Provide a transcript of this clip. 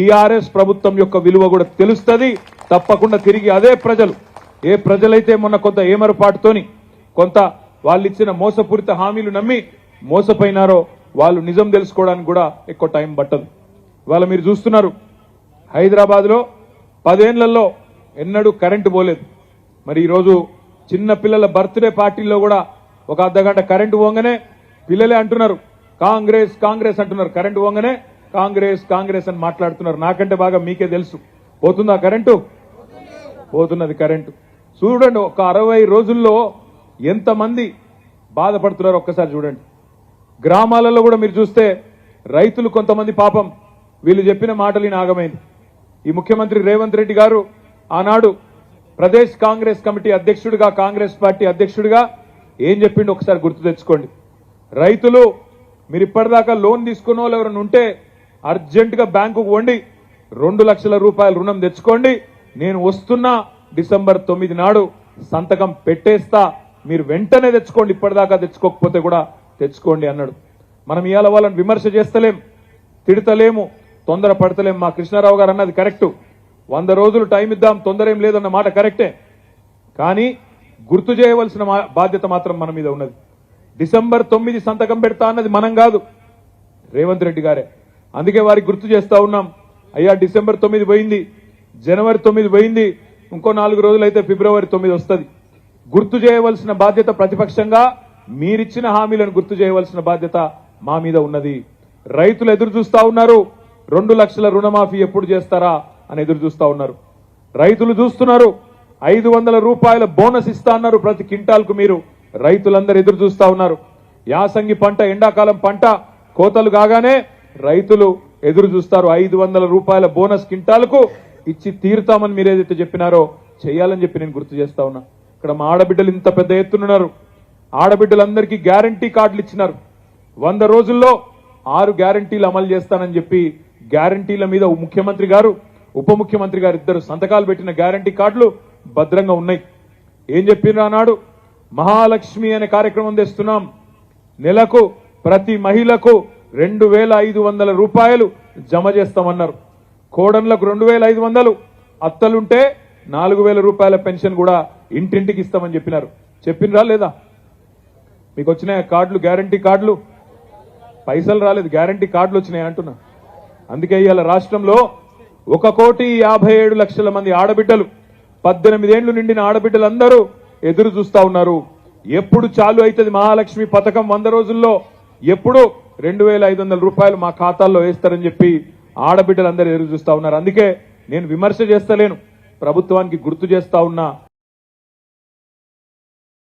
TRS ప్రభుత్వం యొక్క విలువ కూడా తెలుస్తుంది. తప్పకుండా తిరిగి అదే ప్రజలు, ఏ ప్రజలైతే మొన్న కొంత ఏమరపాటుతోని కొంత వాళ్ళు ఇచ్చిన మోసపూరిత హామీలు నమ్మి మోసపోయినారో వాళ్ళు నిజం తెలుసుకోవడానికి కూడా ఎక్కువ టైం పట్టదు. ఇవాళ మీరు చూస్తున్నారు, హైదరాబాద్లో 10 ఏళ్లలో ఎన్నడూ కరెంటు పోలేదు. మరి ఈరోజు చిన్న పిల్లల బర్త్డే పార్టీల్లో కూడా ఒక అర్ధగంట కరెంటు పోగానే పిల్లలే అంటున్నారు కాంగ్రెస్ కాంగ్రెస్ అంటున్నారు. కరెంటు పోగానే కాంగ్రెస్ కాంగ్రెస్ అని మాట్లాడుతున్నారు. నాకంటే బాగా మీకే తెలుసు. పోతుందా కరెంటు? పోతున్నది కరెంటు. చూడండి, ఒక 60 రోజుల్లో ఎంతమంది బాధపడుతున్నారు ఒక్కసారి చూడండి. గ్రామాలలో కూడా మీరు చూస్తే రైతులు కొంతమంది పాపం వీళ్ళు చెప్పిన మాటలు నాగమైంది. ఈ ముఖ్యమంత్రి రేవంత్ రెడ్డి గారు ఆనాడు ప్రదేశ్ కాంగ్రెస్ కమిటీ అధ్యక్షుడిగా, కాంగ్రెస్ పార్టీ అధ్యక్షుడిగా ఏం చెప్పిండు ఒకసారి గుర్తు తెచ్చుకోండి. రైతులు మీరు ఇప్పటిదాకా లోన్ తీసుకున్న వాళ్ళు ఎవరైనా ఉంటే అర్జెంటుగా బ్యాంకుకు వండి 2 లక్షల రూపాయల రుణం తెచ్చుకోండి. నేను వస్తున్నా డిసెంబర్ 9 నాడు సంతకం పెట్టేస్తా, మీరు వెంటనే తెచ్చుకోండి, ఇప్పటిదాకా తెచ్చుకోకపోతే కూడా తెచ్చుకోండి అన్నాడు. మనం ఇవాళ వాళ్ళని విమర్శ చేస్తలేం, తిడతలేము, తొందర పడతలేం. మా కృష్ణారావు గారు అన్నది కరెక్టు. 100 రోజులు టైం ఇద్దాం, తొందర ఏం లేదన్న మాట కరెక్టే. కానీ గుర్తు చేయవలసిన బాధ్యత మాత్రం మన మీద ఉన్నది. డిసెంబర్ 9 సంతకం పెడతా అన్నది మనం కాదు, రేవంత్ రెడ్డి గారే. అందుకే వారికి గుర్తు చేస్తా ఉన్నాం, అయ్యా డిసెంబర్ 9 పోయింది, జనవరి 9 పోయింది, ఇంకో 4 రోజులు అయితే ఫిబ్రవరి 9 వస్తుంది. గుర్తు చేయవలసిన బాధ్యత ప్రతిపక్షంగా మీరిచ్చిన హామీలను గుర్తు చేయవలసిన బాధ్యత మా మీద ఉన్నది. రైతులు ఎదురు చూస్తా ఉన్నారు, 2 లక్షల రుణమాఫీ ఎప్పుడు చేస్తారా అని ఎదురు చూస్తా ఉన్నారు. రైతులు చూస్తున్నారు, 500 రూపాయల బోనస్ ఇస్తా అన్నారు ప్రతి క్వింటాల్కు. మీరు రైతులందరూ ఎదురు చూస్తా ఉన్నారు. యాసంగి పంట, ఎండాకాలం పంట కోతలు కాగానే రైతులు ఎదురు చూస్తారు. 500 రూపాయల బోనస్ క్వింటాల్కు ఇచ్చి తీరుతామని మీరు ఏదైతే చెప్పినారో చేయాలని చెప్పి నేను గుర్తు చేస్తా ఉన్నా. ఇక్కడ మా ఆడబిడ్డలు ఇంత పెద్ద ఎత్తునున్నారు. ఆడబిడ్డలందరికీ గ్యారంటీ కార్డులు ఇచ్చినారు. 100 రోజుల్లో 6 గ్యారంటీలు అమలు చేస్తానని చెప్పి గ్యారంటీల మీద ముఖ్యమంత్రి గారు, ఉప ముఖ్యమంత్రి గారు ఇద్దరు సంతకాలు పెట్టిన గ్యారంటీ కార్డులు భద్రంగా ఉన్నాయి. ఏం చెప్పినారు అన్నాడు? మహాలక్ష్మి అనే కార్యక్రమం తెస్తున్నాం. నెలకు ప్రతి మహిళకు 2500 రూపాయలు జమ చేస్తామన్నారు. కోడన్లకు 2500, అత్తలుంటే 4000 రూపాయల పెన్షన్ కూడా ఇంటింటికి ఇస్తామని చెప్పినారు. చెప్పినరా లేదా? మీకు వచ్చినాయి కార్డులు, గ్యారంటీ కార్డులు? పైసలు రాలేదు, గ్యారంటీ కార్డులు వచ్చినాయి అంటున్నా. అందుకే ఇవాళ రాష్ట్రంలో 1,57,00,000 మంది ఆడబిడ్డలు, 18 ఏళ్లు నిండిన ఆడబిడ్డలందరూ ఎదురు చూస్తా ఉన్నారు. ఎప్పుడు చాలు అవుతుంది మహాలక్ష్మి పథకం 100 రోజుల్లో, ఎప్పుడు 2500 రూపాయలు మా ఖాతాల్లో వేస్తారని చెప్పి ఆడబిడ్డలందరూ ఎదురు చూస్తా ఉన్నారు. అందుకే నేను విమర్శ చేస్తలేను, ప్రభుత్వానికి గుర్తు చేస్తా ఉన్నా.